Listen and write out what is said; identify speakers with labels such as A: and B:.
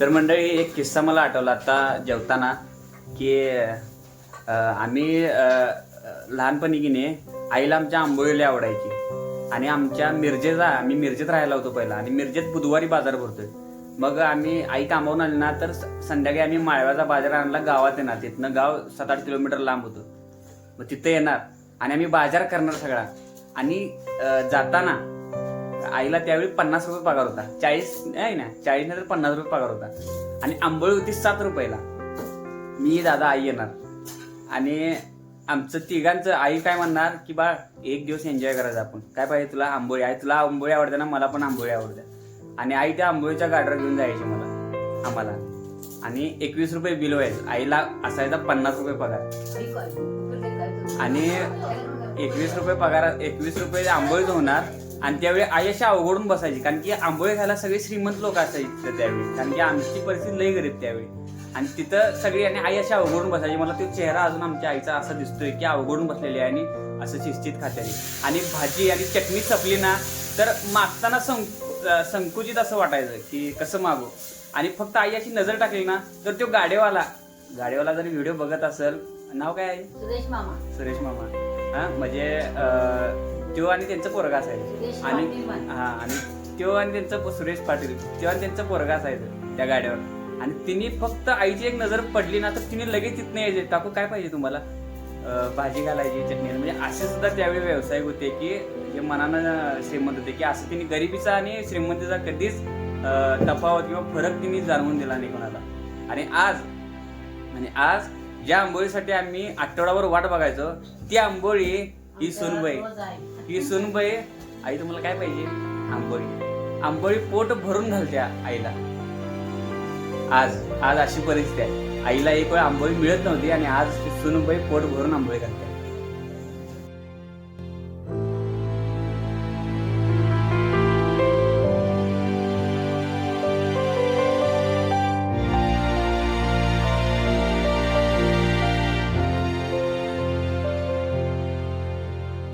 A: तर मंडळी एक किस्सा मला आठवला आता जेवताना की आम्ही लहानपणी की नाही आईला आमच्या आंबोळी आवडायची आणि आमच्या आम्ही मिरजेत राहायला होतो पहिला आणि मिरजेत बुधवारी बाजार भरतोय. मग आम्ही आई कामावून आली ना तर संध्याकाळी आम्ही माळव्याचा बाजार आणला गावात येणार. तिथनं गाव 7-8 किलोमीटर लांब होतं. मग तिथं येणार आणि आम्ही बाजार करणार सगळा आणि जाताना आईला त्यावेळी 50 रुपये पगार होता. 40 नाही ना 40 नाही तर 50 रुपये पगार होता आणि आंबोळी होती 7 रुपयाला. मी दादा आई येणार आणि आमचं तिघांचं आई काय म्हणणार की बा एक दिवस एन्जॉय करायचं आपण. काय पाहिजे तुला? आंबोळी. आई तुला आंबोळी आवडते ना? मला पण आंबोळी आवडते. आणि आई त्या आंबोळीच्या गाडीवर घेऊन जायची आम्हाला आणि 21 रुपये बिल व्हायचं. आईला असायचा 50 रुपये पगार आणि 21 रुपये पगार 21 रुपये आंबोळीच होणार. आणि त्यावेळी आई अशी अवघडून बसायची कारण की आंबोळी खायला सगळे श्रीमंत लोक असायचे त्यावेळी कारण की आमची परिस्थिती लई गरीब त्यावेळी. आणि तिथं सगळी आणि आई अशी अवघडून बसायची. मला तो चेहरा अजून आमच्या आईचा असा दिसतोय की अवघडून बसलेली आहे आणि असं शिस्तीत खात्याली. आणि भाजी आणि चटणी संपली ना तर मागताना संकुचित असं वाटायचं की कसं मागू. आणि फक्त आई अशी नजर टाकली ना तर तो गाडेवाला जर व्हिडिओ बघत असेल, नाव काय आहे? सुरेश मामा. हा म्हणजे तो आणि त्यांचं पोरगा असायचं आणि तो आणि त्यांचं सुरेश पाटील तो आणि त्यांचं पोरगा असायचं त्या गाड्यावर. आणि तिने फक्त आईची एक नजर पडली ना तर तिने लगेच तिथनं यायचे, काकू काय पाहिजे तुम्हाला? भाजी घालायची, चटणी. म्हणजे असे सुद्धा त्यावेळी व्यावसायिक होते की जे मनानं श्रीमंत होते की असं तिने गरिबीचा आणि श्रीमंतीचा कधीच तफावत किंवा फरक तिने जाणवून दिला नाही कोणाला. आणि आज ज्या आंबोळीसाठी आम्ही आठवडाभर वाट बघायचो ती आंबोळी ही सोनबाई आई तुम्हाला काय पाहिजे? आंबोळी पोट भरून घालत्या आईला. आज अशी परिस्थिती आहे. आईला एक वेळ आंबोळी मिळत नव्हती आणि आज सोनबाई पोट भरून आंबोळी घालते.